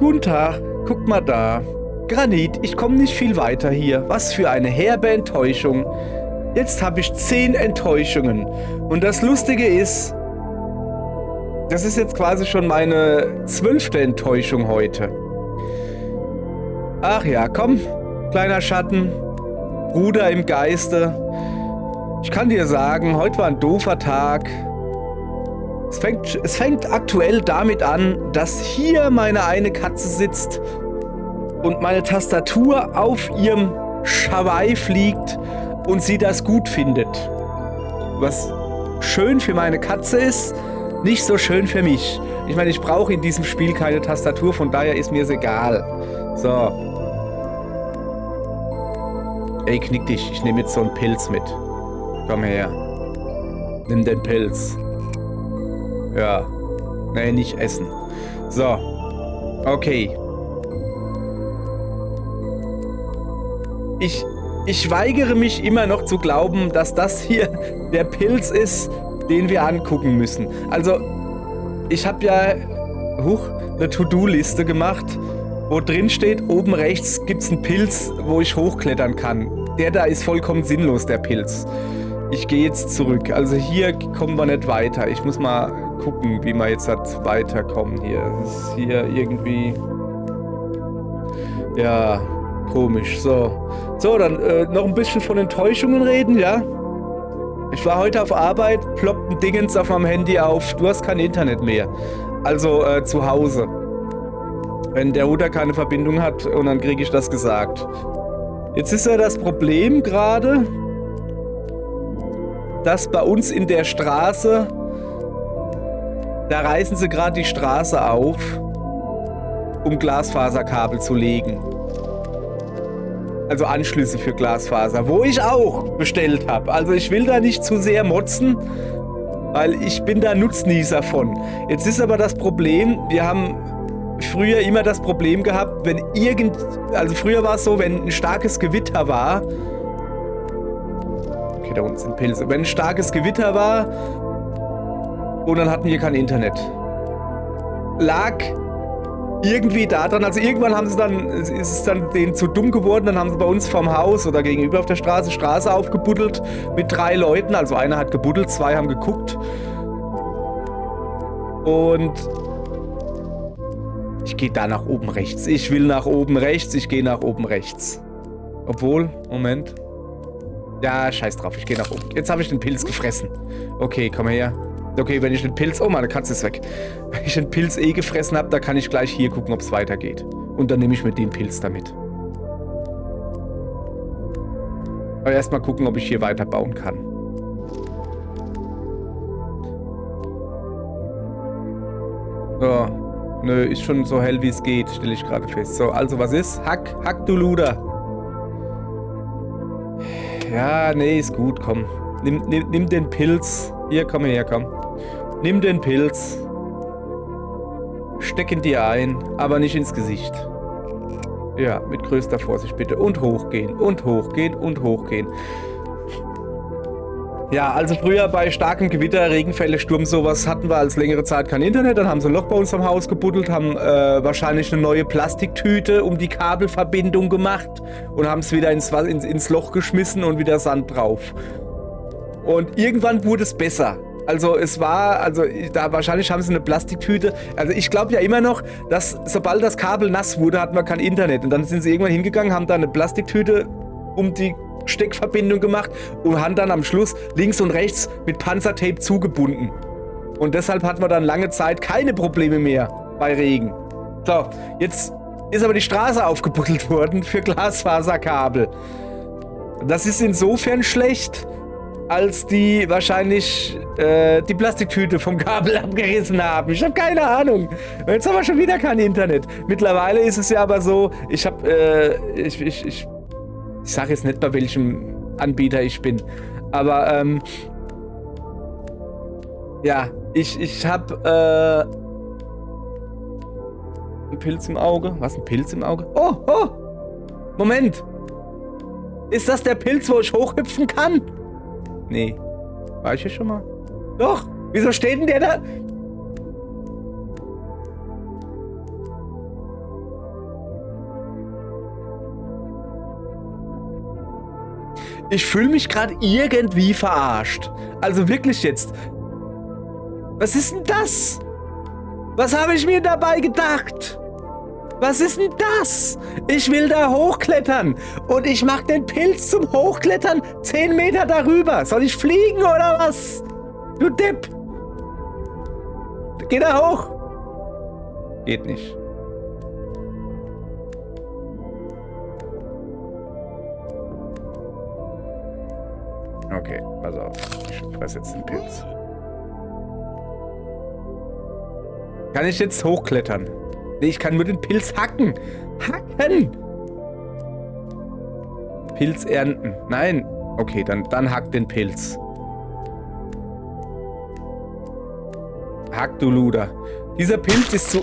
Guten Tag, guck mal da. Granit, ich komme nicht viel weiter hier. Was für eine herbe Enttäuschung. Jetzt habe ich 10 Enttäuschungen. Und das Lustige ist, das ist jetzt quasi schon meine 12. Enttäuschung heute. Ach ja, komm, kleiner Schatten, Bruder im Geiste. Ich kann dir sagen, heute war ein doofer Tag. Es fängt aktuell damit an, dass hier meine eine Katze sitzt und meine Tastatur auf ihrem Schweif liegt und sie das gut findet. Was schön für meine Katze ist, nicht so schön für mich. Ich meine, ich brauche in diesem Spiel keine Tastatur, von daher ist mir es egal. So. Ey, knick dich, ich nehme jetzt so einen Pilz mit. Komm her. Nimm den Pilz. Ja. Nee, nicht essen. So. Okay. Ich weigere mich immer noch zu glauben, dass das hier der Pilz ist, den wir angucken müssen. Also, ich habe ja eine To-Do-Liste gemacht, wo drin steht, oben rechts gibt es einen Pilz, wo ich hochklettern kann. Der da ist vollkommen sinnlos, der Pilz. Ich gehe jetzt zurück. Also hier kommen wir nicht weiter. Ich muss mal gucken, wie wir jetzt halt weiterkommen hier. Das ist hier irgendwie... Ja, komisch. So, dann noch ein bisschen von Enttäuschungen reden, ja? Ich war heute auf Arbeit, ploppt ein Dingens auf meinem Handy auf. Du hast kein Internet mehr. Also zu Hause. Wenn der Router keine Verbindung hat und dann kriege ich das gesagt. Jetzt ist ja das Problem gerade, dass bei uns in der Straße, da reißen sie gerade die Straße auf, um Glasfaserkabel zu legen. Also Anschlüsse für Glasfaser, wo ich auch bestellt habe. Also ich will da nicht zu sehr motzen, weil ich bin da Nutznießer von. Jetzt ist aber das Problem, wir haben früher immer das Problem gehabt, wenn also früher war es so, wenn ein starkes Gewitter war, okay, da unten sind Pilze, wenn ein starkes Gewitter war und dann hatten wir kein Internet. Lag irgendwie daran, also irgendwann ist es dann denen zu dumm geworden, dann haben sie bei uns vorm Haus oder gegenüber auf der Straße aufgebuddelt mit 3 Leuten, also einer hat gebuddelt, 2 haben geguckt und ich gehe da nach oben rechts. Ich will nach oben rechts, ich gehe nach oben rechts. Obwohl, Moment. Ja, scheiß drauf, ich gehe nach oben. Jetzt habe ich den Pilz gefressen. Okay, komm her. Okay, wenn ich den Pilz... Oh, meine Katze ist weg. Wenn ich den Pilz gefressen habe, da kann ich gleich hier gucken, ob es weitergeht. Und dann nehme ich mir den Pilz damit. Aber erstmal gucken, ob ich hier weiterbauen kann. So. Nö, ist schon so hell, wie es geht, stelle ich gerade fest. So, also was ist? Hack, du Luder. Ja, nee, ist gut, komm. Nimm den Pilz. Hier, komm her, komm. Nimm den Pilz. Steck ihn dir ein, aber nicht ins Gesicht. Ja, mit größter Vorsicht bitte. Und hochgehen, und hochgehen, und hochgehen. Ja, also früher bei starkem Gewitter, Regenfälle, Sturm, sowas hatten wir als längere Zeit kein Internet. Dann haben sie ein Loch bei uns am Haus gebuddelt, haben wahrscheinlich eine neue Plastiktüte um die Kabelverbindung gemacht und haben es wieder ins Loch geschmissen und wieder Sand drauf. Und irgendwann wurde es besser. Also da wahrscheinlich haben sie eine Plastiktüte. Also ich glaube ja immer noch, dass sobald das Kabel nass wurde, hatten wir kein Internet. Und dann sind sie irgendwann hingegangen, haben da eine Plastiktüte um die Steckverbindung gemacht und haben dann am Schluss links und rechts mit Panzertape zugebunden. Und deshalb hatten wir dann lange Zeit keine Probleme mehr bei Regen. So, jetzt ist aber die Straße aufgebuddelt worden für Glasfaserkabel. Das ist insofern schlecht, als die wahrscheinlich die Plastiktüte vom Kabel abgerissen haben. Ich habe keine Ahnung. Jetzt haben wir schon wieder kein Internet. Mittlerweile ist es ja aber so, ich sage jetzt nicht, bei welchem Anbieter ich bin, aber ja, ich habe einen Pilz im Auge. Was, ein Pilz im Auge? Oh, Moment. Ist das der Pilz, wo ich hochhüpfen kann? Nee. War ich hier schon mal? Doch. Wieso steht denn der da? Ich fühle mich gerade irgendwie verarscht. Also wirklich jetzt. Was ist denn das? Was habe ich mir dabei gedacht? Was ist denn das? Ich will da hochklettern. Und ich mache den Pilz zum Hochklettern 10 Meter darüber. Soll ich fliegen oder was? Du Depp. Geh da hoch. Geht nicht. Okay, pass auf. Ich fresse jetzt den Pilz. Kann ich jetzt hochklettern? Nee, ich kann nur den Pilz hacken. Hacken! Pilz ernten. Nein. Okay, dann hack den Pilz. Hack, du Luder. Dieser Pilz ist zu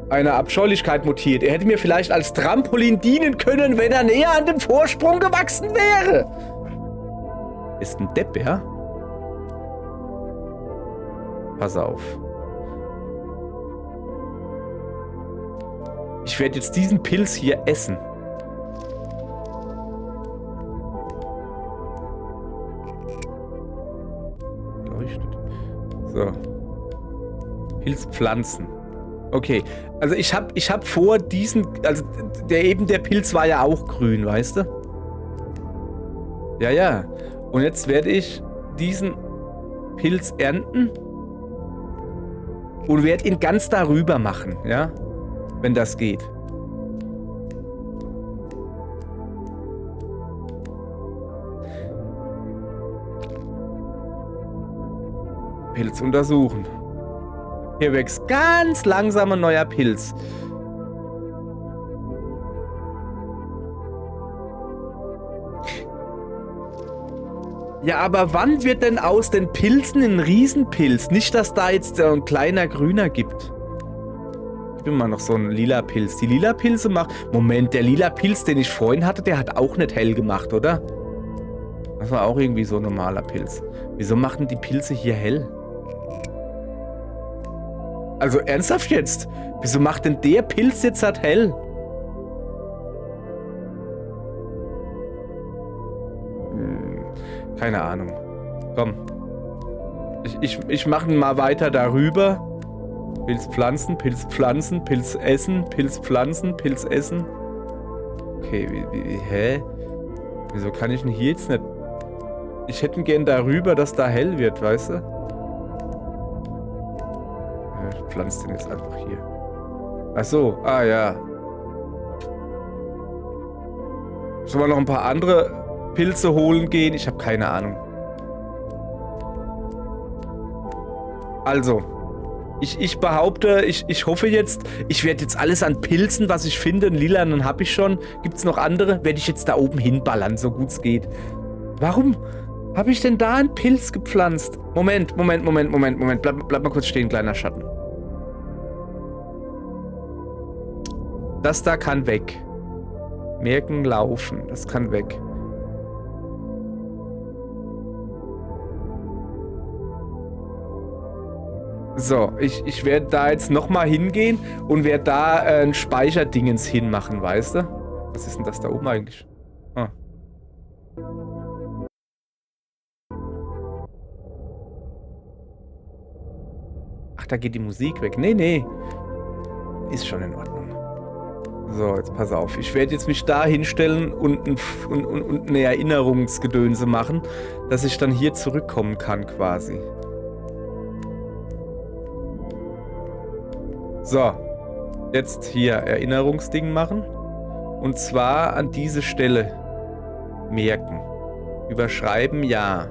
einer Abscheulichkeit mutiert. Er hätte mir vielleicht als Trampolin dienen können, wenn er näher an dem Vorsprung gewachsen wäre. Ist ein Depp, ja? Pass auf. Ich werde jetzt diesen Pilz hier essen. Leuchtet. So. Pilzpflanzen. Okay. Also ich hab vor diesen... Also der Pilz war ja auch grün, weißt du? Ja, ja. Und jetzt werde ich diesen Pilz ernten und werde ihn ganz darüber machen, ja? Wenn das geht. Pilz untersuchen. Hier wächst ganz langsam ein neuer Pilz. Ja, aber wann wird denn aus den Pilzen ein Riesenpilz? Nicht, dass da jetzt so ein kleiner Grüner gibt. Ich bin mal noch so ein lila Pilz. Die lila Pilze machen... Moment, der lila Pilz, den ich vorhin hatte, der hat auch nicht hell gemacht, oder? Das war auch irgendwie so ein normaler Pilz. Wieso machen die Pilze hier hell? Also ernsthaft jetzt? Wieso macht denn der Pilz jetzt halt hell? Keine Ahnung. Komm. Ich mache mal weiter darüber. Pilz pflanzen, Pilz pflanzen, Pilz essen, Pilz pflanzen, Pilz essen. Okay, hä? Wieso kann ich denn hier jetzt nicht... Ich hätte gern darüber, dass da hell wird, weißt du? Ich pflanze den jetzt einfach hier. Ach so, ah ja. Sollen wir noch ein paar andere Pilze holen gehen? Ich habe keine Ahnung. Also, ich behaupte, ich hoffe jetzt, ich werde jetzt alles an Pilzen, was ich finde, einen lilanen habe ich schon. Gibt es noch andere? Werde ich jetzt da oben hinballern, so gut es geht. Warum habe ich denn da einen Pilz gepflanzt? Moment. Bleib mal kurz stehen, kleiner Schatten. Das da kann weg. Merken, laufen. Das kann weg. So, ich werde da jetzt nochmal hingehen und werde da ein Speicherdingens hinmachen, weißt du? Was ist denn das da oben eigentlich? Ah. Ach, da geht die Musik weg. Nee. Ist schon in Ordnung. So, jetzt pass auf. Ich werde jetzt mich da hinstellen und eine Erinnerungsgedönse machen, dass ich dann hier zurückkommen kann quasi. So, jetzt hier Erinnerungsding machen. Und zwar an diese Stelle merken. Überschreiben, ja.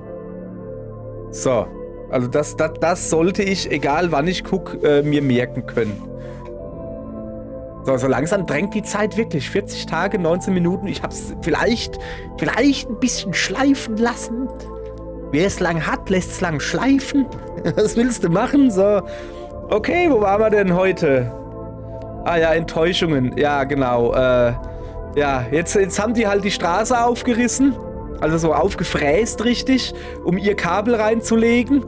So, also das sollte ich, egal wann ich gucke, mir merken können. So langsam drängt die Zeit wirklich. 40 Tage, 19 Minuten. Ich habe es vielleicht ein bisschen schleifen lassen. Wer es lang hat, lässt es lang schleifen. Was willst du machen? So. Okay, wo waren wir denn heute? Ah ja, Enttäuschungen. Ja, genau. Ja, jetzt haben die halt die Straße aufgerissen. Also so aufgefräst richtig, um ihr Kabel reinzulegen.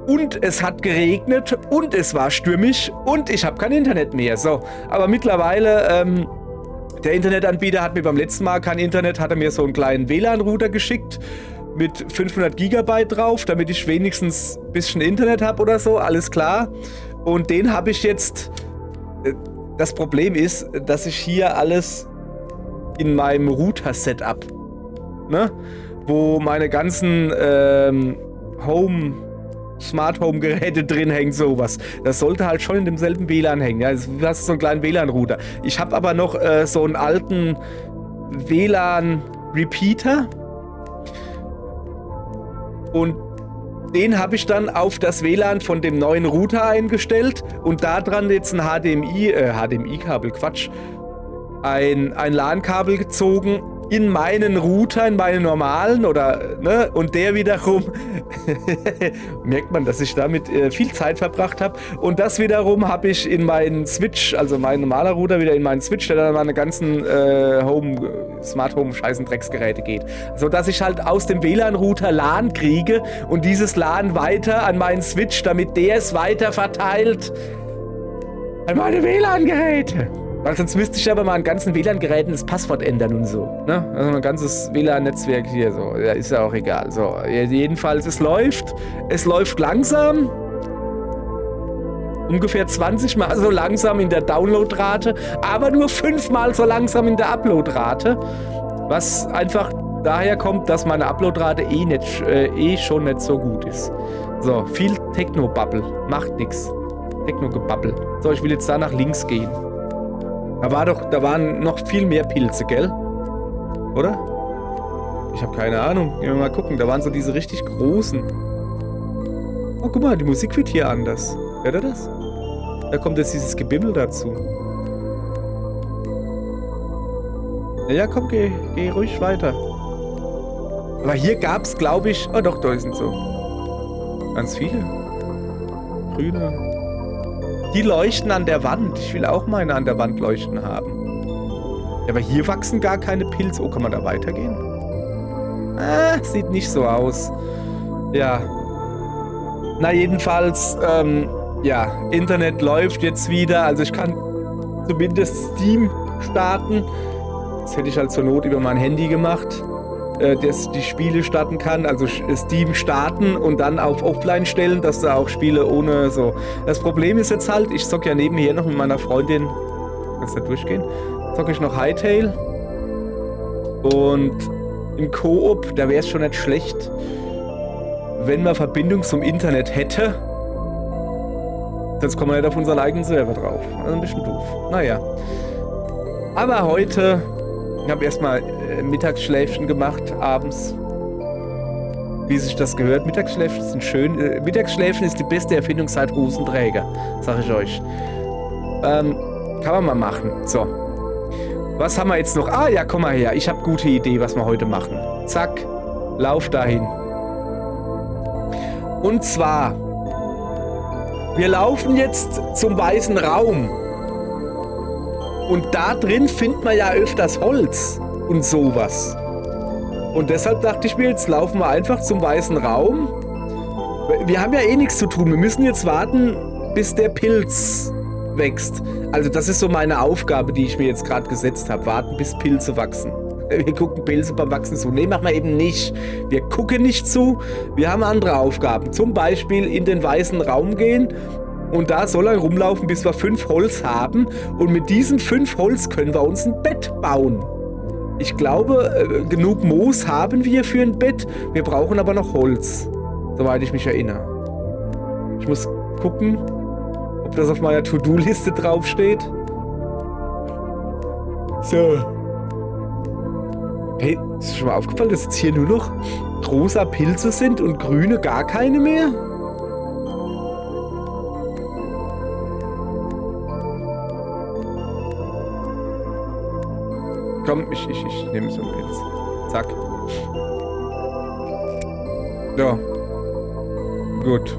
Und es hat geregnet und es war stürmisch und ich habe kein Internet mehr. So, aber mittlerweile Der Internetanbieter hat mir beim letzten Mal kein Internet, hat er mir so einen kleinen WLAN-Router geschickt mit 500 Gigabyte drauf, damit ich wenigstens ein bisschen Internet habe oder so, alles klar. Und den habe ich jetzt. Das Problem ist, dass ich hier alles in meinem Router-Setup, ne, wo meine ganzen Smart Home Geräte drin hängen, sowas. Das sollte halt schon in demselben WLAN hängen. Ja, du hast so einen kleinen WLAN-Router. Ich habe aber noch so einen alten WLAN-Repeater und den habe ich dann auf das WLAN von dem neuen Router eingestellt und da dran jetzt ein HDMI-Kabel, Quatsch, ein LAN-Kabel gezogen in meinen Router, in meinen normalen, oder, ne, und der wiederum, merkt man, dass ich damit viel Zeit verbracht habe, und das wiederum habe ich in meinen Switch, also mein normaler Router wieder in meinen Switch, der dann meine ganzen Smart Home Scheißendrecksgeräte geht. So dass ich halt aus dem WLAN-Router LAN kriege und dieses LAN weiter an meinen Switch, damit der es weiter verteilt an meine WLAN-Geräte. Weil sonst müsste ich aber mal an ganzen WLAN-Geräten das Passwort ändern und so. Ne? Also ein ganzes WLAN-Netzwerk hier so. Ja, ist ja auch egal. So, jedenfalls, es läuft langsam. Ungefähr 20 Mal so langsam in der Downloadrate, aber nur 5 Mal so langsam in der Uploadrate. Was einfach daher kommt, dass meine Uploadrate schon nicht so gut ist. So, viel Techno-Bubble. Macht nix. Techno-Gebabbel. So, ich will jetzt da nach links gehen. Da waren noch viel mehr Pilze, gell? Oder? Ich habe keine Ahnung. Gehen wir mal gucken. Da waren so diese richtig großen. Oh, guck mal, die Musik wird hier anders. Hört ihr das? Da kommt jetzt dieses Gebimmel dazu. Ja, komm, geh ruhig weiter. Aber hier gab's, glaube ich... Oh doch, da sind so. Ganz viele. Grüne. Die leuchten an der Wand. Ich will auch meine an der Wand leuchten haben. Ja, aber hier wachsen gar keine Pilze. Oh, kann man da weitergehen? Sieht nicht so aus. Ja. Na, jedenfalls, ja, Internet läuft jetzt wieder. Also ich kann zumindest Steam starten. Das hätte ich halt zur Not über mein Handy gemacht. Dass die Spiele starten kann, also Steam starten und dann auf Offline stellen, dass da auch Spiele ohne so. Das Problem ist jetzt halt, ich zocke ja nebenher noch mit meiner Freundin, kannst du da durchgehen, zocke ich noch Hytale und im Koop, da wäre es schon nicht schlecht, wenn man Verbindung zum Internet hätte, sonst kommen wir nicht auf unseren eigenen Server drauf. Also ein bisschen doof. Naja. Aber heute, ich habe erstmal Mittagsschläfchen gemacht, abends. Wie sich das gehört. Mittagsschläfchen sind schön. Mittagsschläfchen ist die beste Erfindung seit Hosenträger, sag ich euch. Kann man mal machen. So. Was haben wir jetzt noch? Ah ja, komm mal her. Ich habe gute Idee, was wir heute machen. Zack. Lauf dahin. Und zwar, wir laufen jetzt zum Weißen Raum. Und da drin findet man ja öfters Holz und sowas. Und deshalb dachte ich mir, jetzt laufen wir einfach zum Weißen Raum. Wir haben ja eh nichts zu tun. Wir müssen jetzt warten, bis der Pilz wächst. Also das ist so meine Aufgabe, die ich mir jetzt gerade gesetzt habe. Warten, bis Pilze wachsen. Wir gucken Pilze beim Wachsen zu. Nee, machen wir eben nicht. Wir gucken nicht zu. Wir haben andere Aufgaben. Zum Beispiel in den Weißen Raum gehen. Und da so lange rumlaufen, bis wir 5 Holz haben. Und mit diesen 5 Holz können wir uns ein Bett bauen. Ich glaube, genug Moos haben wir für ein Bett. Wir brauchen aber noch Holz. Soweit ich mich erinnere. Ich muss gucken, ob das auf meiner To-Do-Liste draufsteht. So. Hey, ist dir schon mal aufgefallen, dass jetzt hier nur noch rosa Pilze sind und grüne gar keine mehr? Komm, ich nehme so einen Pilz. Zack. So. Gut.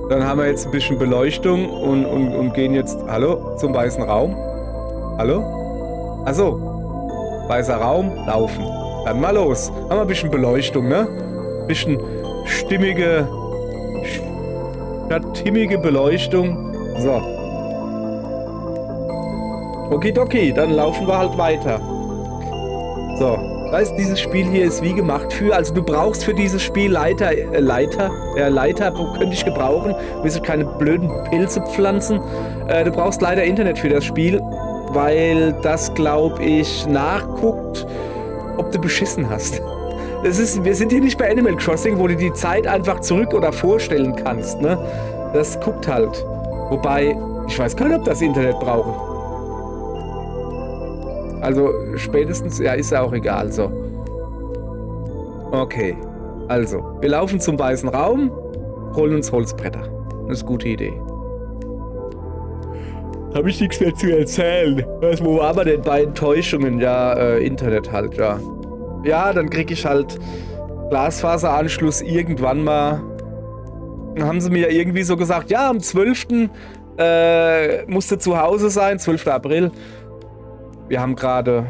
Dann haben wir jetzt ein bisschen Beleuchtung und gehen jetzt, hallo, zum Weißen Raum. Hallo? Achso. Weißer Raum, laufen. Dann mal los. Haben wir ein bisschen Beleuchtung, ne? Bisschen stimmige Beleuchtung. So. Okidoki, dann laufen wir halt weiter. So, weißt, dieses Spiel hier ist wie gemacht für, also du brauchst für dieses Spiel Leiter könnte ich gebrauchen, willst du keine blöden Pilze pflanzen. Du brauchst leider Internet für das Spiel, weil das, glaube ich, nachguckt, ob du beschissen hast. Wir sind hier nicht bei Animal Crossing, wo du die Zeit einfach zurück- oder vorstellen kannst, ne? Das guckt halt. Wobei, ich weiß gar nicht, ob das Internet braucht. Also spätestens, ja, ist ja auch egal, so. Okay, also, wir laufen zum weißen Raum, holen uns Holzbretter. Das ist eine gute Idee. Habe ich nichts mehr zu erzählen. Wo waren wir denn bei Enttäuschungen? Ja, Internet halt, ja. Ja, dann krieg ich halt Glasfaseranschluss irgendwann mal. Dann haben sie mir irgendwie so gesagt, ja, am 12. musst du zu Hause sein, 12. April. Wir haben gerade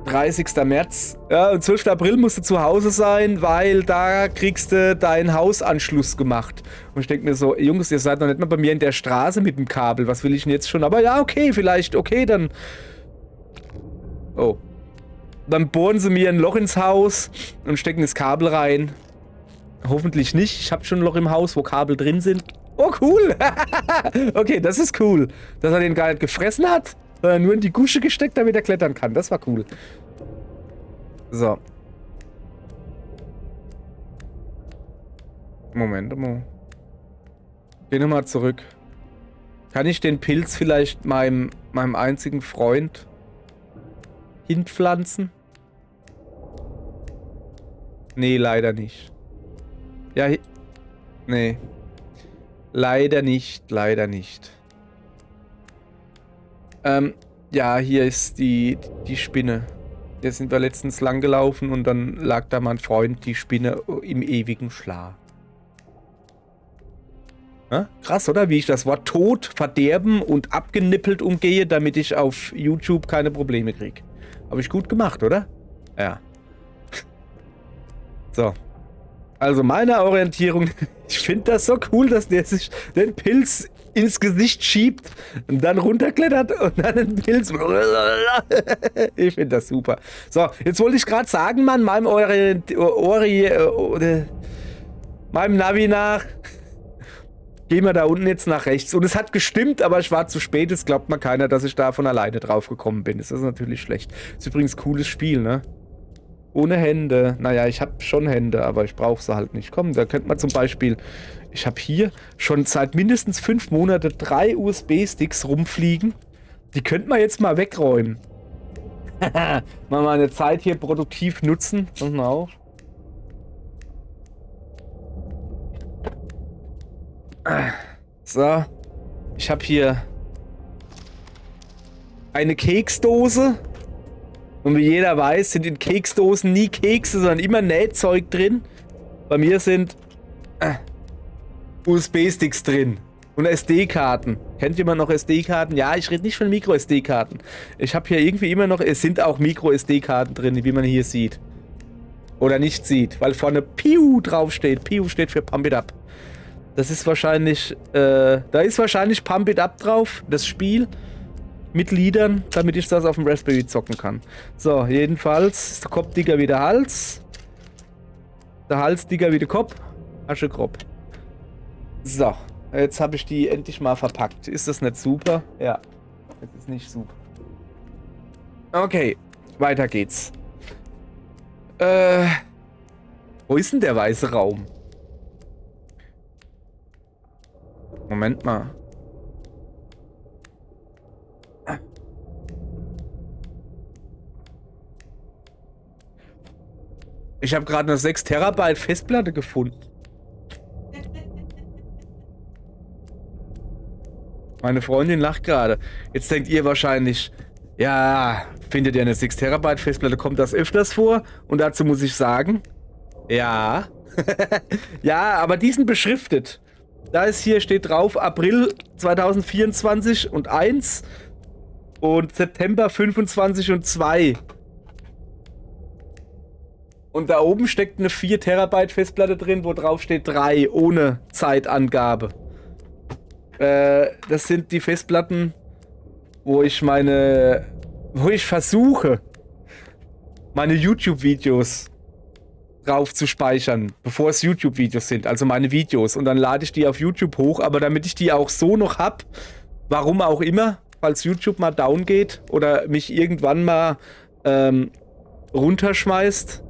30. März. Ja, am 12. April musst du zu Hause sein, weil da kriegst du deinen Hausanschluss gemacht. Und ich denke mir so, Jungs, ihr seid noch nicht mal bei mir in der Straße mit dem Kabel. Was will ich denn jetzt schon? Aber ja, okay, vielleicht, okay, dann... Oh. Dann bohren sie mir ein Loch ins Haus und stecken das Kabel rein. Hoffentlich nicht. Ich habe schon ein Loch im Haus, wo Kabel drin sind. Oh, cool. Okay, das ist cool. Dass er den gar nicht gefressen hat, sondern nur in die Gusche gesteckt, damit er klettern kann. Das war cool. So. Moment. Geh nochmal zurück. Kann ich den Pilz vielleicht meinem einzigen Freund hinpflanzen? Nee, leider nicht. Ja, nee. Leider nicht, leider nicht. Ja, hier ist die Spinne. Hier sind wir letztens lang gelaufen und dann lag da mein Freund, die Spinne, im ewigen Schlaf. Ja? Krass, oder? Wie ich das Wort Tod, Verderben und abgenippelt umgehe, damit ich auf YouTube keine Probleme kriege. Habe ich gut gemacht, oder? Ja. So. Also meine Orientierung, ich finde das so cool, dass der sich den Pilz ins Gesicht schiebt und dann runterklettert und dann den Pilz... Ich finde das super. So, jetzt wollte ich gerade sagen, Mann, meinem Navi nach, gehen wir da unten jetzt nach rechts. Und es hat gestimmt, aber ich war zu spät. Es glaubt mal keiner, dass ich da von alleine drauf gekommen bin. Das ist natürlich schlecht. Ist übrigens ein cooles Spiel, ne? Ohne Hände. Naja, ich habe schon Hände, aber ich brauche sie halt nicht. Komm, da könnte man zum Beispiel... Ich habe hier schon seit mindestens 5 Monaten 3 USB-Sticks rumfliegen. Die könnte man jetzt mal wegräumen. Mal meine Zeit hier produktiv nutzen. Pass mal auf. So. Ich habe hier eine Keksdose. Und wie jeder weiß, sind in Keksdosen nie Kekse, sondern immer Nähzeug drin. Bei mir sind USB-Sticks drin. Und SD-Karten. Kennt jemand noch SD-Karten? Ja, ich rede nicht von Micro-SD-Karten. Ich habe hier irgendwie immer noch, es sind auch Micro-SD-Karten drin, wie man hier sieht. Oder nicht sieht, weil vorne Piu draufsteht. Piu steht für Pump It Up. Das ist wahrscheinlich, da ist wahrscheinlich Pump It Up drauf, das Spiel. Mit Liedern, damit ich das auf dem Raspberry zocken kann. So, jedenfalls ist der Kopf dicker wie der Hals. Der Hals dicker wie der Kopf. Asche grob. So, jetzt habe ich die endlich mal verpackt. Ist das nicht super? Ja, das ist nicht super. Okay, weiter geht's. Wo ist denn der weiße Raum? Moment mal. Ich habe gerade eine 6 Terabyte Festplatte gefunden. Meine Freundin lacht gerade. Jetzt denkt ihr wahrscheinlich, ja, findet ihr eine 6 Terabyte Festplatte, kommt das öfters vor? Und dazu muss ich sagen, ja. Ja, aber die sind beschriftet. Da ist hier, steht drauf, April 2024 und 1 und September 25 und 2. Und da oben steckt eine 4 Terabyte Festplatte drin, wo drauf steht 3, ohne Zeitangabe. Das sind die Festplatten, wo ich versuche, meine YouTube-Videos drauf zu speichern, bevor es YouTube-Videos sind, also meine Videos. Und dann lade ich die auf YouTube hoch, aber damit ich die auch so noch hab, warum auch immer, falls YouTube mal down geht oder mich irgendwann mal runterschmeißt,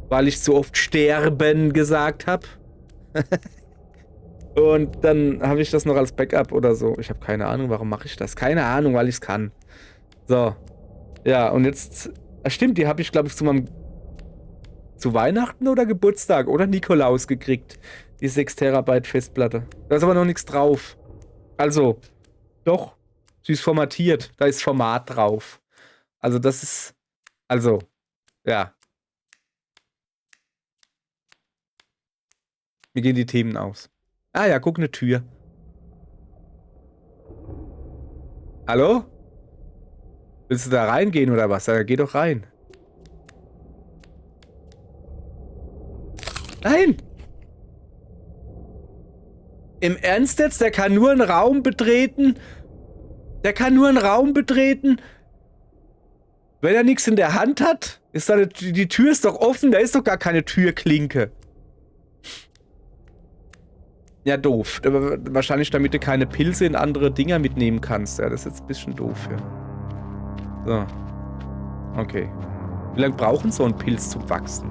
weil ich zu oft sterben gesagt habe. Und dann habe ich das noch als Backup oder so. Ich habe keine Ahnung, warum mache ich das? Keine Ahnung, weil ich es kann. So. Ja, und jetzt... Stimmt, die habe ich, glaube ich, zu Weihnachten oder Geburtstag oder Nikolaus gekriegt. Die 6 Terabyte Festplatte. Da ist aber noch nichts drauf. Also, doch. Sie ist formatiert. Da ist Format drauf. Also das ist... Also, ja. Mir gehen die Themen aus. Ah ja, guck, eine Tür. Hallo? Willst du da reingehen oder was? Ja, geh doch rein. Nein! Im Ernst jetzt? Der kann nur einen Raum betreten? Der kann nur einen Raum betreten, wenn er nichts in der Hand hat? Ist da die Tür ist doch offen, da ist doch gar keine Türklinke. Ja, doof. Wahrscheinlich damit du keine Pilze in andere Dinger mitnehmen kannst. Ja, das ist jetzt ein bisschen doof, ja. So. Okay. Wie lange braucht so ein Pilz zum Wachsen?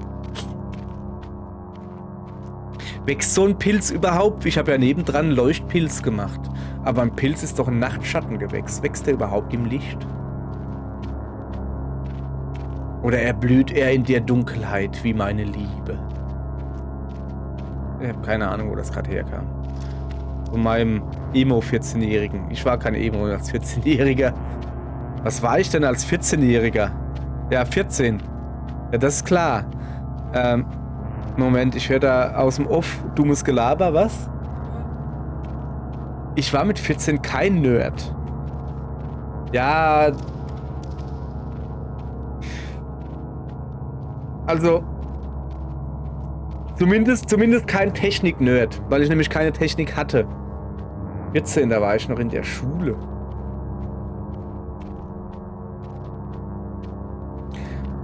Wächst so ein Pilz überhaupt? Ich habe ja nebendran einen Leuchtpilz gemacht. Aber ein Pilz ist doch ein Nachtschattengewächs. Wächst der überhaupt im Licht? Oder erblüht er in der Dunkelheit wie meine Liebe? Ich habe keine Ahnung, wo das gerade herkam. Von meinem Emo-14-Jährigen. Ich war kein Emo als 14-Jähriger. Was war ich denn als 14-Jähriger? Ja, 14. Ja, das ist klar. Moment, ich höre da aus dem Off dummes Gelaber, was? Ich war mit 14 kein Nerd. Ja. Also. Zumindest kein Technik-Nerd, weil ich nämlich keine Technik hatte. 14, da war ich noch in der Schule.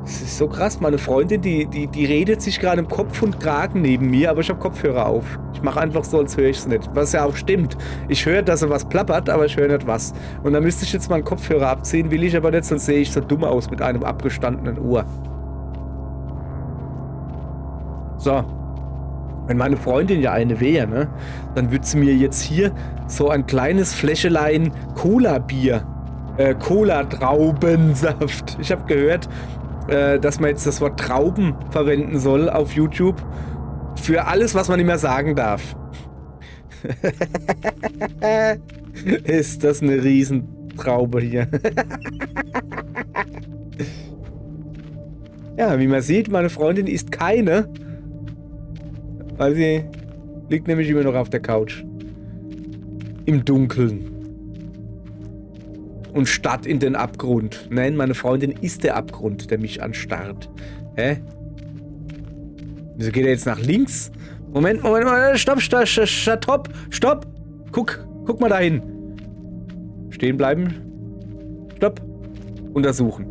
Das ist so krass, meine Freundin, die redet sich gerade im Kopf und Kragen neben mir, aber ich habe Kopfhörer auf. Ich mache einfach so, als höre ich es nicht. Was ja auch stimmt. Ich höre, dass er was plappert, aber ich höre nicht was. Und dann müsste ich jetzt mal einen Kopfhörer abziehen, will ich aber nicht, sonst sehe ich so dumm aus mit einem abgestandenen Ohr. So. Wenn meine Freundin ja eine wäre, ne, dann würde sie mir jetzt hier so ein kleines Fläschelein Cola-Bier, Cola-Traubensaft. Ich habe gehört, dass man jetzt das Wort Trauben verwenden soll auf YouTube für alles, was man nicht mehr sagen darf. Ist das eine Riesentraube hier. Ja, wie man sieht, meine Freundin isst keine. Weil sie liegt nämlich immer noch auf der Couch. Im Dunkeln. Und starrt in den Abgrund. Nein, meine Freundin ist der Abgrund, der mich anstarrt. Hä? Wieso geht er jetzt nach links? Moment, stopp, stopp. Guck mal dahin. Stehen bleiben. Stopp. Untersuchen.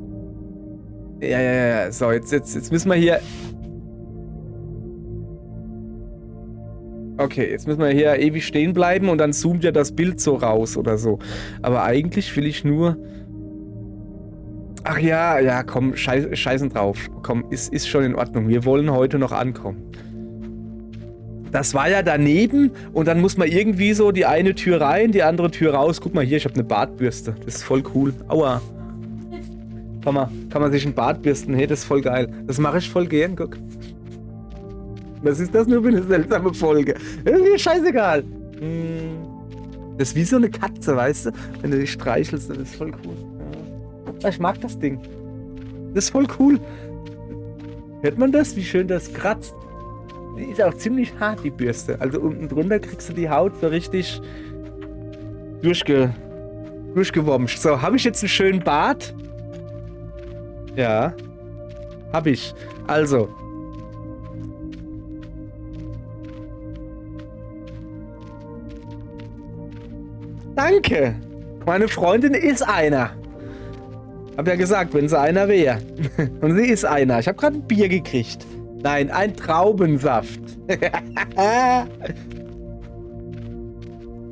Ja. So, jetzt müssen wir hier... Okay, jetzt müssen wir hier ewig stehen bleiben und dann zoomt ja das Bild so raus oder so. Aber eigentlich will ich nur... Ach ja, komm, scheißen drauf. Komm, ist schon in Ordnung. Wir wollen heute noch ankommen. Das war ja daneben und dann muss man irgendwie so die eine Tür rein, die andere Tür raus. Guck mal hier, ich habe eine Bartbürste. Das ist voll cool. Aua. Kann man sich ein Bart bürsten? Hey, das ist voll geil. Das mache ich voll gern, guck. Was ist das nur für eine seltsame Folge? Irgendwie scheißegal. Das ist wie so eine Katze, weißt du? Wenn du dich streichelst, das ist voll cool. Ja. Ich mag das Ding. Das ist voll cool. Hört man das? Wie schön das kratzt. Die ist auch ziemlich hart, die Bürste. Also unten drunter kriegst du die Haut so richtig durchgewomscht. So, habe ich jetzt einen schönen Bart? Ja. Habe ich. Also. Danke. Meine Freundin ist einer. Hab ja gesagt, wenn sie einer wäre. Und sie ist einer. Ich habe gerade ein Bier gekriegt. Nein, ein Traubensaft.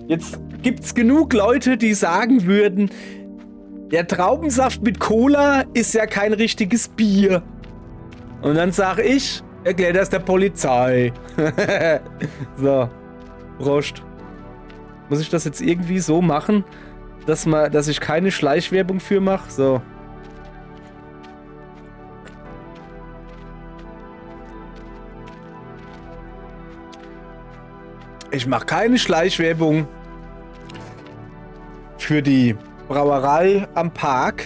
Jetzt gibt's genug Leute, die sagen würden, der Traubensaft mit Cola ist ja kein richtiges Bier. Und dann sag ich, erklär das der Polizei. So, Prost. Muss ich das jetzt irgendwie so machen, dass ich keine Schleichwerbung für mache? So. Ich mache keine Schleichwerbung für die Brauerei am Park.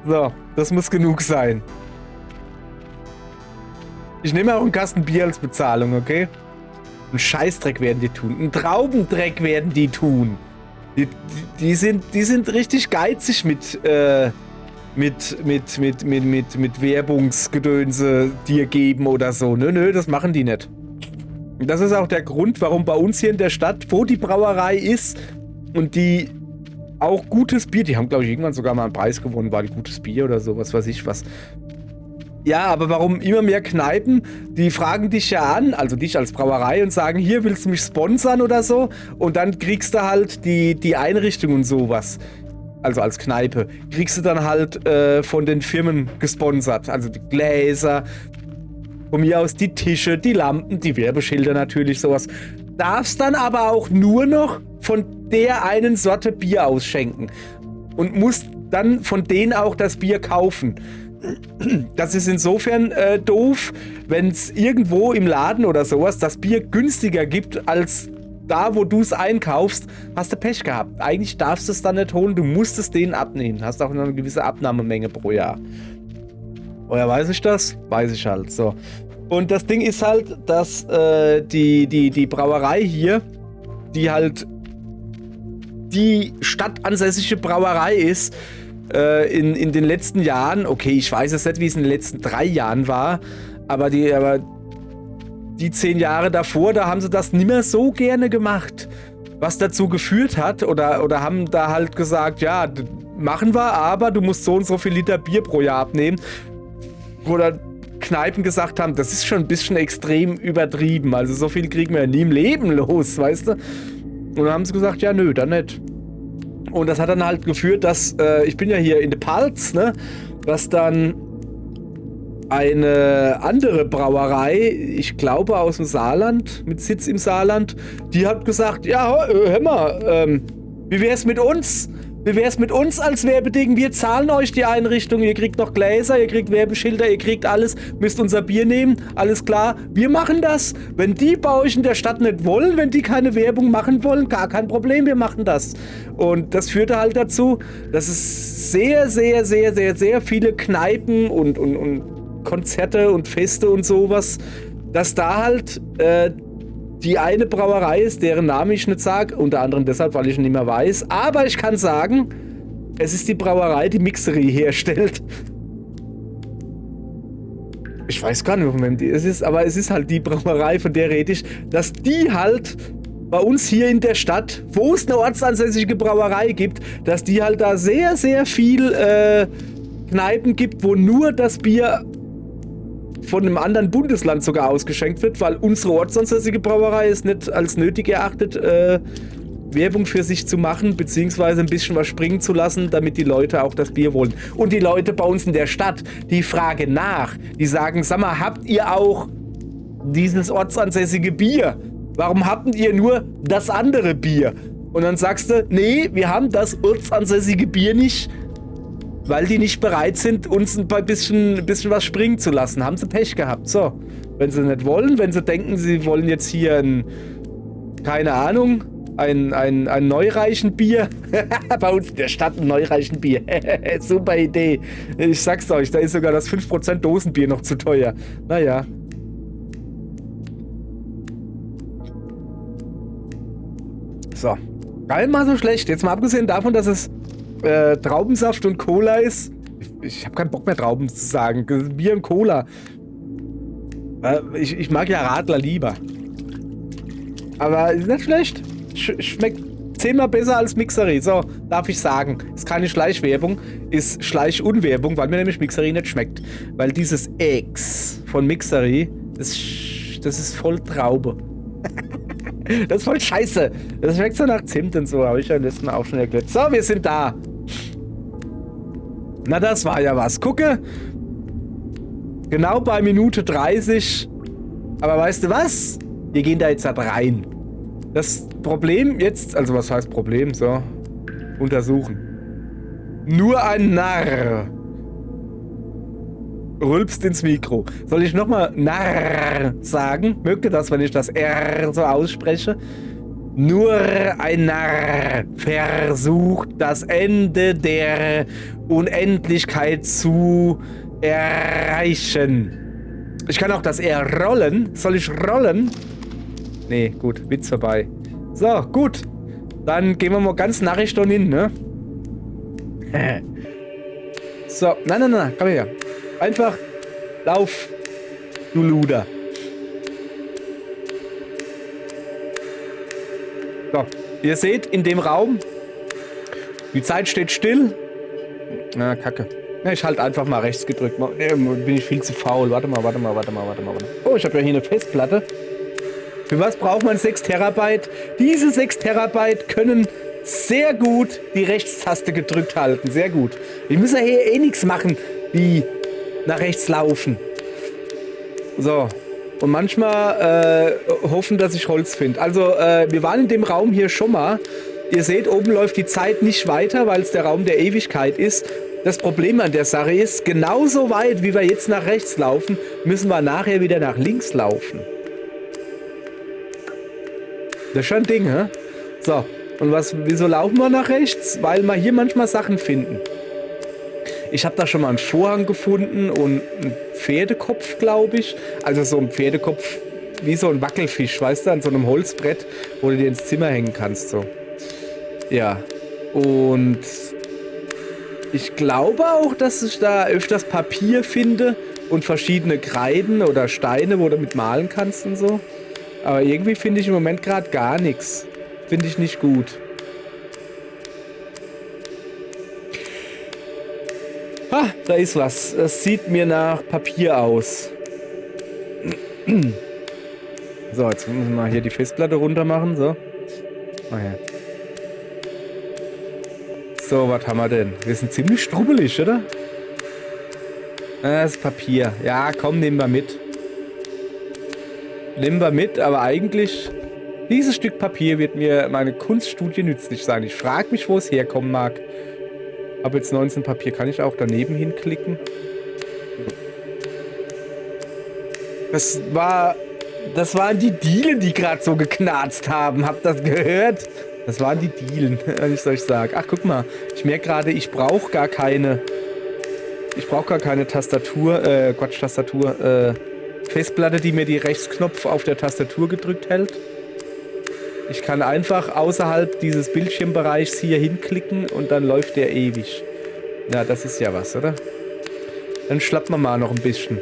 So, das muss genug sein. Ich nehme auch einen Kasten Bier als Bezahlung, okay? Einen Scheißdreck werden die tun. Einen Traubendreck werden die tun. Die sind richtig geizig mit Werbungsgedönse dir geben oder so. Nö, das machen die nicht. Und das ist auch der Grund, warum bei uns hier in der Stadt, wo die Brauerei ist und die auch gutes Bier, die haben, glaube ich, irgendwann sogar mal einen Preis gewonnen, war die gutes Bier oder so, was weiß ich was. Ja, aber warum immer mehr Kneipen, die fragen dich ja an, also dich als Brauerei und sagen, hier, willst du mich sponsern oder so? Und dann kriegst du halt die Einrichtung und sowas. Also als Kneipe. Kriegst du dann halt von den Firmen gesponsert. Also die Gläser, von mir aus die Tische, die Lampen, die Werbeschilder natürlich, sowas. Darfst dann aber auch nur noch von der einen Sorte Bier ausschenken. Und musst dann von denen auch das Bier kaufen. Das ist insofern doof, wenn es irgendwo im Laden oder sowas das Bier günstiger gibt als da, wo du es einkaufst, hast du Pech gehabt. Eigentlich darfst du es dann nicht holen, du musst es denen abnehmen. Hast auch eine gewisse Abnahmemenge pro Jahr. Woher weiß ich das? Weiß ich halt, so. Und das Ding ist halt, dass die Brauerei hier, die halt die stadtansässige Brauerei ist, in den letzten Jahren, okay, ich weiß jetzt nicht, wie es in den letzten 3 Jahren war, aber die 10 Jahre davor, da haben sie das nicht mehr so gerne gemacht. Was dazu geführt hat, oder haben da halt gesagt, ja, machen wir, aber du musst so und so viel Liter Bier pro Jahr abnehmen. Oder Kneipen gesagt haben, das ist schon ein bisschen extrem übertrieben, also so viel kriegen wir ja nie im Leben los, weißt du? Und dann haben sie gesagt, ja, nö, dann nicht. Und das hat dann halt geführt, dass, ich bin ja hier in der Palz, ne, dass dann eine andere Brauerei, ich glaube aus dem Saarland, mit Sitz im Saarland, die hat gesagt, ja, hör mal, wie wär's mit uns? Wie wär's mit uns als Werbeding? Wir zahlen euch die Einrichtung, ihr kriegt noch Gläser, ihr kriegt Werbeschilder, ihr kriegt alles, müsst unser Bier nehmen, alles klar, wir machen das. Wenn die bei euch in der Stadt nicht wollen, wenn die keine Werbung machen wollen, gar kein Problem, wir machen das. Und das führte halt dazu, dass es sehr, sehr, sehr, sehr, sehr viele Kneipen und Konzerte und Feste und sowas, dass da halt die eine Brauerei ist, deren Name ich nicht sage, unter anderem deshalb, weil ich ihn nicht mehr weiß. Aber ich kann sagen, es ist die Brauerei, die Mixery herstellt. Ich weiß gar nicht, von wem die es ist, aber es ist halt die Brauerei, von der rede ich, dass die halt bei uns hier in der Stadt, wo es eine ortsansässige Brauerei gibt, dass die halt da sehr, sehr viel Kneipen gibt, wo nur das Bier von einem anderen Bundesland sogar ausgeschenkt wird, weil unsere ortsansässige Brauerei ist nicht als nötig erachtet, Werbung für sich zu machen, beziehungsweise ein bisschen was springen zu lassen, damit die Leute auch das Bier wollen. Und die Leute bei uns in der Stadt, die fragen nach, die sagen, sag mal, habt ihr auch dieses ortsansässige Bier? Warum habt ihr nur das andere Bier? Und dann sagst du, nee, wir haben das ortsansässige Bier nicht, weil die nicht bereit sind, uns ein bisschen was springen zu lassen. Haben sie Pech gehabt. So, wenn sie nicht wollen, wenn sie denken, sie wollen jetzt hier keine Ahnung, ein Neureichen Bier. Bei uns in der Stadt ein Neureichen Bier. Super Idee. Ich sag's euch, da ist sogar das 5% Dosenbier noch zu teuer. Naja. So. Gar nicht mal so schlecht. Jetzt mal abgesehen davon, dass es Traubensaft und Cola ist. Ich habe keinen Bock mehr Trauben zu sagen. Bier und Cola. Ich mag ja Radler lieber. Aber ist nicht schlecht. Schmeckt 10-mal besser als Mixery. So, darf ich sagen. Ist keine Schleichwerbung, ist Schleichunwerbung, weil mir nämlich Mixery nicht schmeckt. Weil dieses Eggs von Mixery, das ist voll Traube. Das ist voll scheiße. Das schmeckt so nach Zimt und so, habe ich ja letztes Mal auch schon erklärt. So, wir sind da. Na, das war ja was. Gucke. Genau bei Minute 30. Aber weißt du was? Wir gehen da jetzt halt rein. Das Problem jetzt, also was heißt Problem? So, untersuchen. Nur ein Narr rülpst ins Mikro. Soll ich nochmal Narr sagen? Mögt ihr das, wenn ich das R so ausspreche? Nur ein Narr versucht, das Ende der Unendlichkeit zu erreichen. Ich kann auch das R rollen. Soll ich rollen? Nee, gut, Witz vorbei. So, gut. Dann gehen wir mal ganz narrisch da hin, ne? So, nein, komm her. Einfach lauf, du Luder. So, ihr seht in dem Raum, die Zeit steht still. Na, kacke. Ja, ich halte einfach mal rechts gedrückt. Bin ich viel zu faul. Warte mal. Oh, ich habe ja hier eine Festplatte. Für was braucht man 6 Terabyte? Diese 6 Terabyte können sehr gut die Rechtstaste gedrückt halten. Sehr gut. Ich muss ja hier eh nichts machen, wie nach rechts laufen. So. Und manchmal hoffen, dass ich Holz finde. Also, wir waren in dem Raum hier schon mal. Ihr seht, oben läuft die Zeit nicht weiter, weil es der Raum der Ewigkeit ist. Das Problem an der Sache ist, genauso weit, wie wir jetzt nach rechts laufen, müssen wir nachher wieder nach links laufen. Das ist schon ein Ding, hä? So, und wieso laufen wir nach rechts? Weil wir hier manchmal Sachen finden. Ich habe da schon mal einen Vorhang gefunden und einen Pferdekopf, glaube ich. Also so ein Pferdekopf, wie so ein Wackelfisch, weißt du, an so einem Holzbrett, wo du dir ins Zimmer hängen kannst, so. Ja, und ich glaube auch, dass ich da öfters Papier finde und verschiedene Kreiden oder Steine, wo du mit malen kannst und so. Aber irgendwie finde ich im Moment gerade gar nichts. Finde ich nicht gut. Ha, da ist was. Das sieht mir nach Papier aus. So, jetzt müssen wir mal hier die Festplatte runter machen. So. Oh ja. So, was haben wir denn? Wir sind ziemlich strubbelig, oder? Das ist Papier. Ja, komm, nehmen wir mit. Nehmen wir mit, aber eigentlich, dieses Stück Papier wird mir meine Kunststudie nützlich sein. Ich frage mich, wo es herkommen mag. Habe jetzt 19 Papier. Kann ich auch daneben hinklicken? Das waren die Dielen, die gerade so geknarzt haben. Habt ihr das gehört? Das waren die Dielen, wenn ich es euch sage. Ach, guck mal. Ich merke gerade, ich brauche gar keine Tastatur, Festplatte, die mir die Rechtsknopf auf der Tastatur gedrückt hält. Ich kann einfach außerhalb dieses Bildschirmbereichs hier hinklicken und dann läuft der ewig. Na, das ist ja was, oder? Dann schlappen wir mal noch ein bisschen.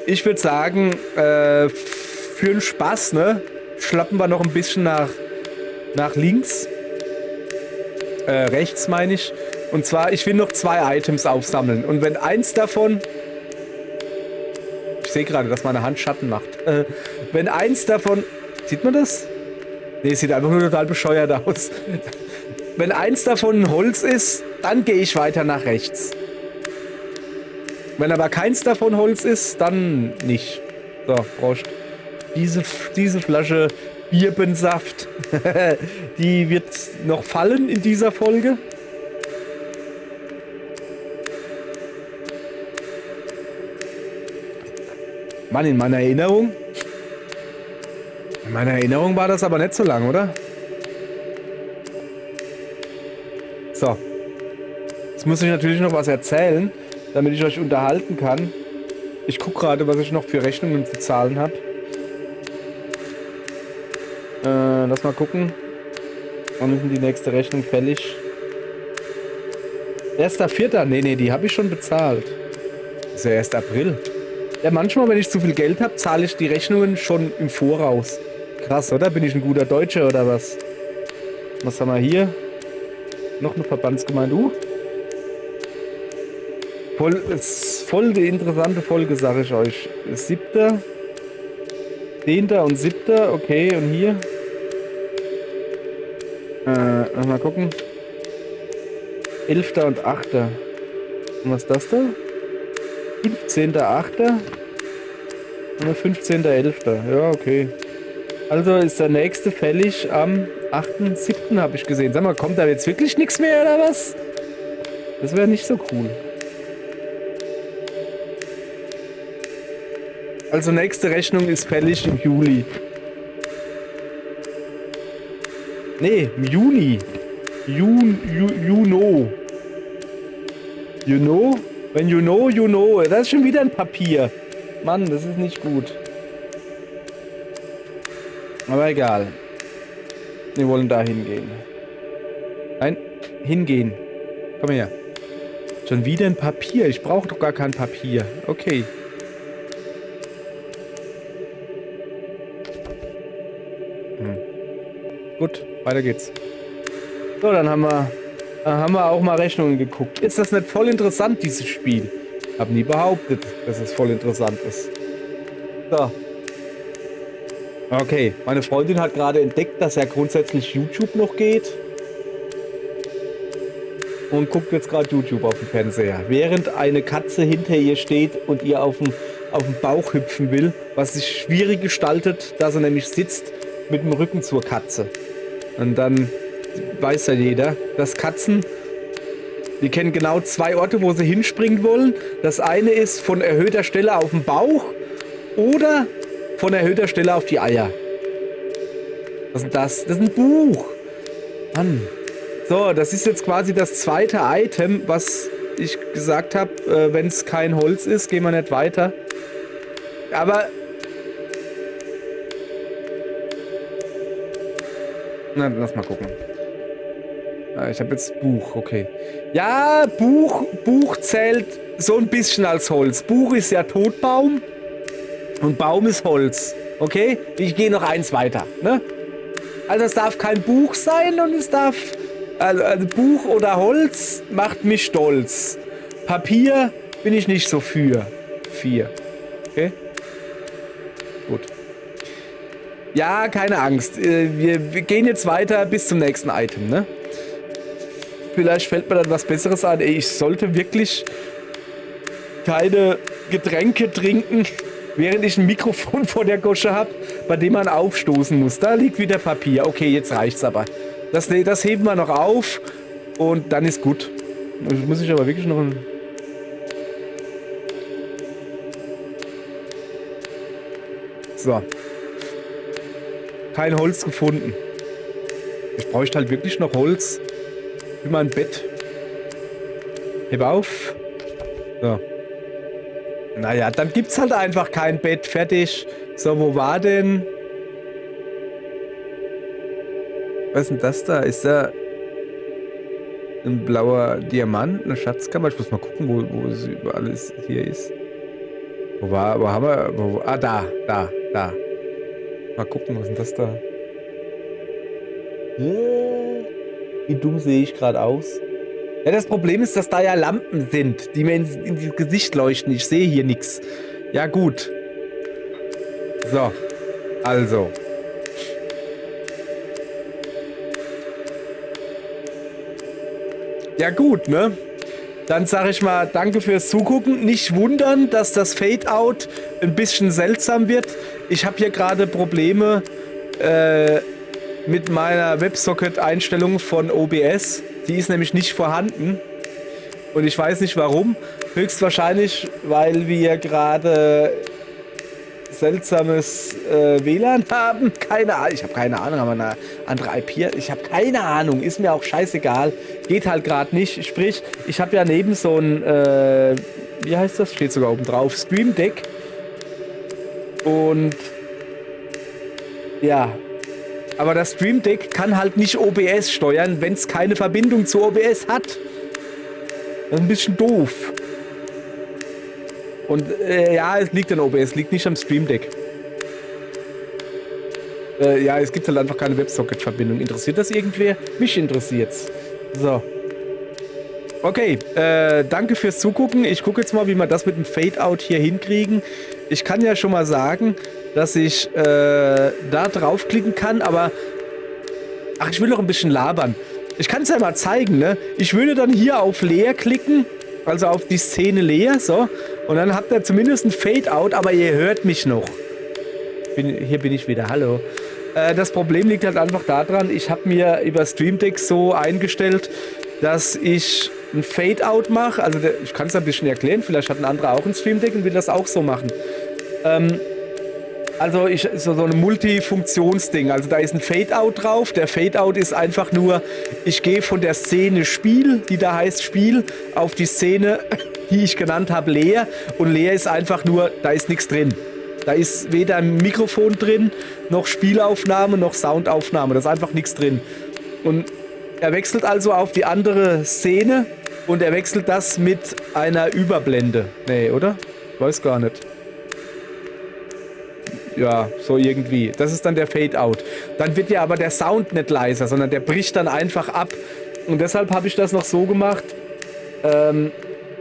Ich würde sagen, für den Spaß, ne, schlappen wir noch ein bisschen nach links. Rechts meine ich. Und zwar, ich will noch 2 Items aufsammeln. Und wenn eins davon... Ich sehe gerade, dass meine Hand Schatten macht. Wenn eins davon... Sieht man das? Nee, sieht einfach nur total bescheuert aus. Wenn eins davon ein Holz ist, dann gehe ich weiter nach rechts. Wenn aber keins davon Holz ist, dann nicht. So, Prost. Diese Flasche Birbensaft, die wird noch fallen in dieser Folge. Mann, in meiner Erinnerung war das aber nicht so lang, oder? So. Jetzt muss ich natürlich noch was erzählen, damit ich euch unterhalten kann. Ich gucke gerade, was ich noch für Rechnungen zu zahlen habe. Lass mal gucken. Wann ist denn die nächste Rechnung fällig? 1.4. Nee, die habe ich schon bezahlt. Das ist ja erst April. Ja, manchmal, wenn ich zu viel Geld habe, zahle ich die Rechnungen schon im Voraus. Krass, oder? Bin ich ein guter Deutscher oder was? Was haben wir hier? Noch eine Verbandsgemeinde. Ist voll die interessante Folge, sage ich euch. 7., 10. und 7. Okay, und hier? Mal gucken. 11. und 8. Und was ist das da? 15.8. und 15.11. Ja, okay. Also ist der nächste fällig am 8.7. habe ich gesehen. Sag mal, kommt da jetzt wirklich nichts mehr oder was? Das wäre nicht so cool. Also nächste Rechnung ist fällig im Juli. Nee, im Juni. You know. You know? When you know, you know. Das ist schon wieder ein Papier. Mann, das ist nicht gut. Aber egal. Wir wollen da hingehen. Nein, hingehen. Komm her. Schon wieder ein Papier. Ich brauche doch gar kein Papier. Okay. Gut, weiter geht's. So, dann haben wir auch mal Rechnungen geguckt. Ist das nicht voll interessant, dieses Spiel? Hab nie behauptet, dass es voll interessant ist. So. Okay, meine Freundin hat gerade entdeckt, dass ja grundsätzlich YouTube noch geht. Und guckt jetzt gerade YouTube auf dem Fernseher. Während eine Katze hinter ihr steht und ihr auf den Bauch hüpfen will, was sich schwierig gestaltet, da sie nämlich sitzt mit dem Rücken zur Katze. Und dann weiß ja jeder, dass Katzen, die kennen genau 2 Orte, wo sie hinspringen wollen. Das eine ist von erhöhter Stelle auf den Bauch oder von erhöhter Stelle auf die Eier. Was ist denn das? Das ist ein Buch. Mann. So, das ist jetzt quasi das zweite Item, was ich gesagt habe, wenn es kein Holz ist, gehen wir nicht weiter. Aber na, lass mal gucken. Ich habe jetzt Buch, okay. Ja, Buch zählt so ein bisschen als Holz. Buch ist ja Totbaum und Baum ist Holz. Okay? Ich gehe noch eins weiter. Ne? Also es darf kein Buch sein und es darf... Also Buch oder Holz macht mich stolz. Papier bin ich nicht so für. 4. Okay? Gut. Ja, keine Angst. Wir gehen jetzt weiter bis zum nächsten Item, ne? Vielleicht fällt mir dann was Besseres an. Ey, ich sollte wirklich keine Getränke trinken, während ich ein Mikrofon vor der Gosche habe, bei dem man aufstoßen muss. Da liegt wieder Papier. Okay, jetzt reicht's aber. Das heben wir noch auf und dann ist gut. Das muss ich aber wirklich noch... So. Kein Holz gefunden. Ich bräuchte halt wirklich noch Holz für mein Bett. Heb auf. So. Naja, dann gibt's halt einfach kein Bett. Fertig. So, wo war denn... Was ist denn das da? Ist da ein blauer Diamant, eine Schatzkammer? Ich muss mal gucken, wo es überall hier ist. Wo haben wir... Ah, da. Mal gucken, was ist denn das da? Wie dumm sehe ich gerade aus? Ja, das Problem ist, dass da ja Lampen sind, die mir ins Gesicht leuchten. Ich sehe hier nichts. Ja, gut. So. Also. Ja gut, ne? Dann sage ich mal, danke fürs Zugucken. Nicht wundern, dass das Fade-Out ein bisschen seltsam wird. Ich habe hier gerade Probleme mit meiner WebSocket-Einstellung von OBS. Die ist nämlich nicht vorhanden. Und ich weiß nicht warum. Höchstwahrscheinlich, weil wir gerade seltsames WLAN haben. Keine Ahnung. Ich habe keine Ahnung, aber eine andere IP. Ich habe keine Ahnung. Ist mir auch scheißegal. Geht halt gerade nicht. Sprich, ich habe ja neben so ein, wie heißt das? Steht sogar oben drauf. Stream Deck. Und ja. Aber das Stream Deck kann halt nicht OBS steuern, wenn es keine Verbindung zu OBS hat. Das ist ein bisschen doof. Und ja, es liegt an OBS, liegt nicht am Stream Deck. Ja, es gibt halt einfach keine WebSocket-Verbindung. Interessiert das irgendwer? Mich interessiert's. So. Okay, danke fürs Zugucken. Ich gucke jetzt mal, wie wir das mit dem Fade-Out hier hinkriegen. Ich kann ja schon mal sagen, dass ich da draufklicken kann, aber... Ach, ich will noch ein bisschen labern. Ich kann es ja mal zeigen, ne? Ich würde dann hier auf leer klicken, also auf die Szene leer, so. Und dann habt ihr zumindest ein Fade-Out, aber ihr hört mich noch. Hier bin ich wieder, hallo. Das Problem liegt halt einfach daran, ich habe mir über Stream Deck so eingestellt, dass ich ein Fade-Out mache. Also ich kann es ein bisschen erklären, vielleicht hat ein anderer auch ein Stream Deck und will das auch so machen. Also so ein Multifunktionsding. Also da ist ein Fade-Out drauf. Der Fade-Out ist einfach nur, ich gehe von der Szene Spiel, die da heißt Spiel, auf die Szene, die ich genannt habe, leer. Und leer ist einfach nur, da ist nichts drin. Da ist weder ein Mikrofon drin, noch Spielaufnahme, noch Soundaufnahme. Da ist einfach nichts drin. Und er wechselt also auf die andere Szene und er wechselt das mit einer Überblende. Nee, oder? Weiß gar nicht. Ja, so irgendwie. Das ist dann der Fade-Out. Dann wird ja aber der Sound nicht leiser, sondern der bricht dann einfach ab. Und deshalb habe ich das noch so gemacht,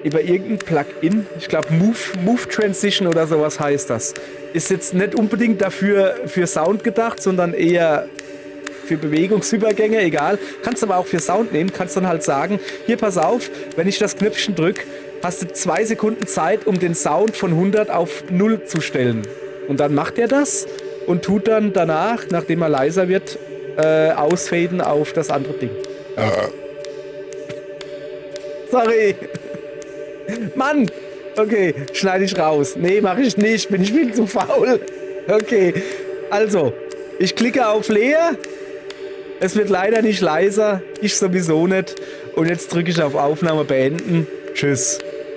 über irgendein Plugin, ich glaube Move Transition oder sowas heißt das. Ist jetzt nicht unbedingt dafür für Sound gedacht, sondern eher für Bewegungsübergänge, egal. Kannst aber auch für Sound nehmen, kannst dann halt sagen, hier pass auf, wenn ich das Knöpfchen drücke, hast du 2 Sekunden Zeit, um den Sound von 100 auf 0 zu stellen. Und dann macht er das und tut dann danach, nachdem er leiser wird, ausfaden auf das andere Ding. Sorry. Mann! Okay, schneide ich raus. Nee, mache ich nicht. Bin ich viel zu faul. Okay, also, ich klicke auf leer. Es wird leider nicht leiser. Ich sowieso nicht. Und jetzt drücke ich auf Aufnahme beenden. Tschüss.